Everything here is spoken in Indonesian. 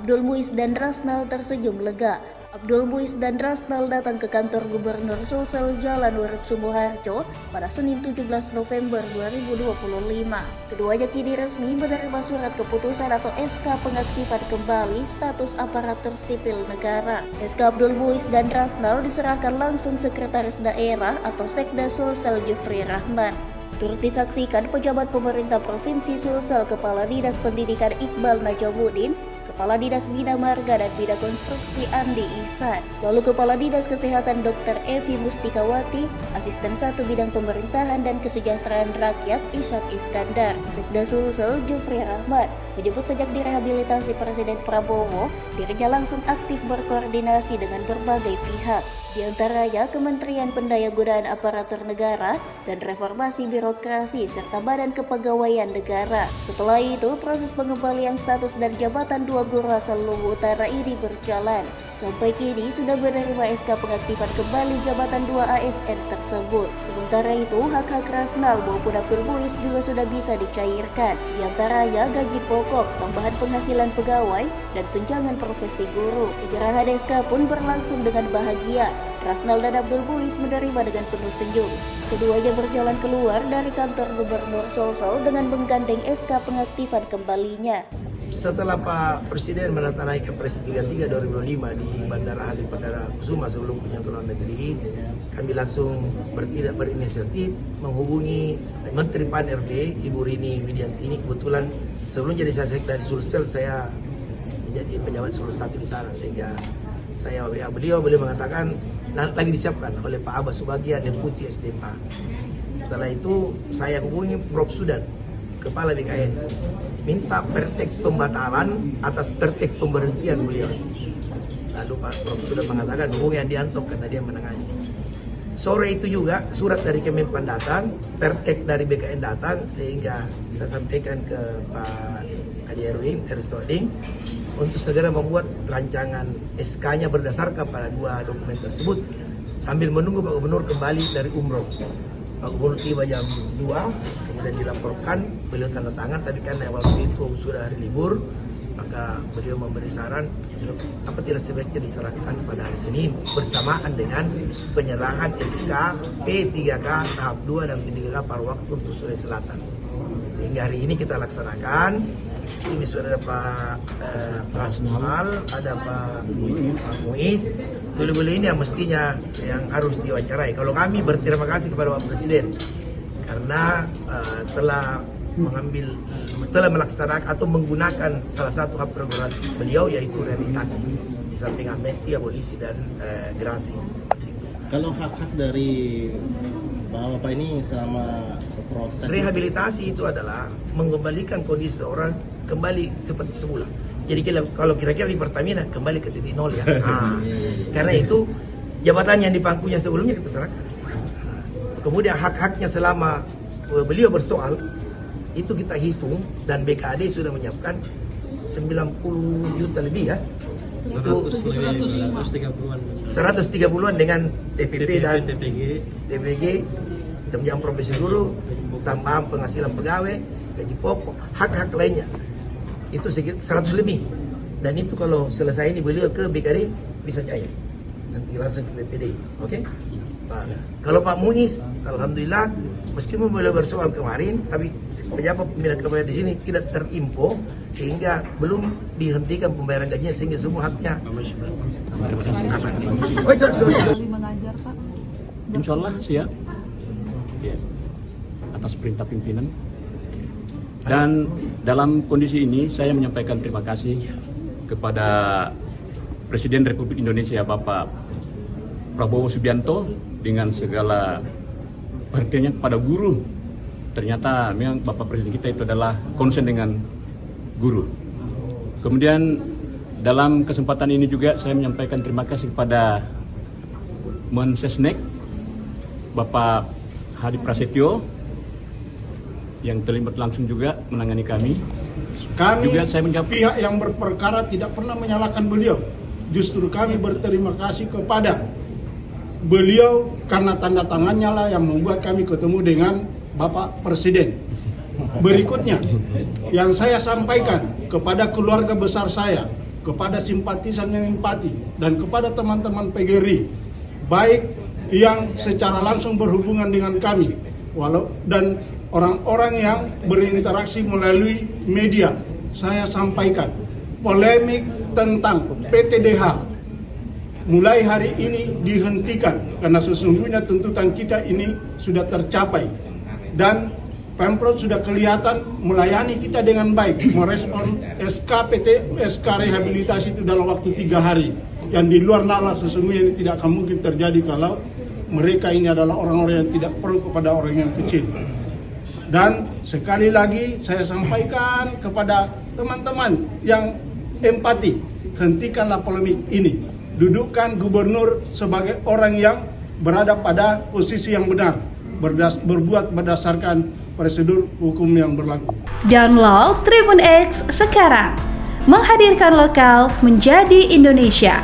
Abdul Muiz dan Rasnal tersenyum lega. Abdul Muiz dan Rasnal datang ke kantor Gubernur Sulsel Jalan Urip Sumoharjo pada Senin 17 November 2025. Keduanya kini resmi menerima surat keputusan atau SK pengaktifan kembali status aparatur sipil negara. SK Abdul Muiz dan Rasnal diserahkan langsung Sekretaris Daerah atau Sekda Sulsel Jufri Rahman. Turut disaksikan pejabat pemerintah Provinsi Sulsel, Kepala Dinas Pendidikan Iqbal Najamuddin, Kepala Dinas Bina Marga dan Bina Konstruksi Andi Ihsan, lalu Kepala Dinas Kesehatan Dr. Evi Mustikawati, Asisten 1 Bidang Pemerintahan dan Kesejahteraan Rakyat Ishak Iskandar. Sekda Sulsel Jufri Rahman menyebut sejak direhabilitasi Presiden Prabowo, dirinya langsung aktif berkoordinasi dengan berbagai pihak, di antaranya Kementerian Pendayagundaan Aparatur Negara dan Reformasi Birokrasi serta Badan Kepegawaian Negara. Setelah itu, proses pengembalian status dan jabatan dua guru asal Luwu Utara ini berjalan. Sampai kini sudah menerima SK pengaktifan kembali jabatan 2 ASN tersebut. Sementara itu, hak-hak Rasnal maupun Abdul Muiz juga sudah bisa dicairkan. Di antaranya gaji pokok, tambahan penghasilan pegawai, dan tunjangan profesi guru. Penyerahan SK pun berlangsung dengan bahagia. Rasnal dan Abdul Muiz menerima dengan penuh senyum. Keduanya berjalan keluar dari kantor Gubernur Sulsel dengan menggandeng SK pengaktifan kembalinya. Setelah Pak Presiden menandatangani Kepres 33 2005 di Bandara Halim Perdana Kusuma sebelum kunjungan ke luar negeri, kami langsung bertindak berinisiatif menghubungi Menteri PAN-RB Ibu Rini Widianti. Ini kebetulan sebelum jadi Sekda di Sulsel saya menjadi pejabat Sulsel 1 di sana, sehingga saya beliau mengatakan lagi disiapkan oleh Pak Abbas Subagia, Deputi SDMA. Setelah itu saya hubungi Prof. Sudan, Kepala BKN, minta pertek pembatalan atas pertek pemberhentian beliau. Lalu Pak Prof. sudah mengatakan hubungi Andianto karena dia menangani. Sore itu juga surat dari Kemenpan datang, pertek dari BKN datang, sehingga saya sampaikan ke Pak Adi Erwin Ersoding untuk segera membuat rancangan SK-nya berdasarkan pada dua dokumen tersebut sambil menunggu Pak Gubernur kembali dari umroh. Pak Gubernur tiba jam 2, kemudian dilaporkan, beliau tanda tangan, tapi karena waktu itu sudah hari libur, maka beliau memberi saran apa tidak sebaiknya diserahkan pada hari Senin bersamaan dengan penyerahan SK P3K tahap 2 dan P3K paruh waktu untuk Sulawesi Selatan. Sehingga hari ini kita laksanakan. Di sini sudah ada Pak Rasnal, ada Pak Muiz. Beliau ini yang mestinya yang harus diwawancarai. Kalau kami berterima kasih kepada Pak Presiden karena telah melaksanakan atau menggunakan salah satu hak prerogatif beliau, yaitu rehabilitasi di samping amnesti, abolisi dan gerasi. Kalau hak-hak dari Bapak ini selama proses rehabilitasi itu adalah mengembalikan kondisi seorang kembali seperti semula. Jadi kalau kira-kira di Pertamina kembali ke titik nol ya. Karena itu jabatan yang dipangkunya sebelumnya kita serahkan. Kemudian hak-haknya selama beliau bersoal itu kita hitung, dan BKD sudah menyiapkan 90 juta lebih ya. Itu 130-an dengan TPP dan TPG, tunjangan profesi guru, tambahan penghasilan pegawai, gaji pokok, hak-hak lainnya. Itu sekitar 100 lebih. Dan itu kalau selesai ini beliau ke BKD bisa cair. Nanti langsung ke BPD. Oke? Nah, kalau Pak Muiz, alhamdulillah, meskipun beliau bersoal kemarin, tapi pejabat pembinaan kepegawaian di sini tidak terinfo, sehingga belum dihentikan pembayaran gajinya, sehingga semua haknya aman. Mengajar, Pak. Insya Allah siap ya, atas perintah pimpinan. Dan dalam kondisi ini saya menyampaikan terima kasih kepada Presiden Republik Indonesia Bapak Prabowo Subianto dengan segala perhatiannya kepada guru. Ternyata memang Bapak Presiden kita itu adalah concern dengan guru. Kemudian dalam kesempatan ini juga saya menyampaikan terima kasih kepada Mensesnek Bapak Hadi Prasetyo yang terlibat langsung juga menangani kami. Juga saya menjawab, pihak yang berperkara tidak pernah menyalahkan beliau. Justru kami berterima kasih kepada beliau karena tanda tangannya lah yang membuat kami ketemu dengan Bapak Presiden. Berikutnya yang saya sampaikan kepada keluarga besar saya, kepada simpatisan yang empati, dan kepada teman-teman PGRI, baik yang secara langsung berhubungan dengan kami, dan orang-orang yang berinteraksi melalui media. Saya sampaikan, polemik tentang PTDH mulai hari ini dihentikan, karena sesungguhnya tuntutan kita ini sudah tercapai, dan Pemprov sudah kelihatan melayani kita dengan baik, merespon SK rehabilitasi itu dalam waktu 3 hari, yang di luar nalar sesungguhnya ini tidak akan mungkin terjadi kalau mereka ini adalah orang-orang yang tidak pro kepada orang yang kecil. Dan sekali lagi saya sampaikan kepada teman-teman yang empati, hentikanlah polemik ini. Dudukkan gubernur sebagai orang yang berada pada posisi yang benar, berbuat berdasarkan prosedur hukum yang berlaku. Download Tribun X sekarang, menghadirkan lokal menjadi Indonesia.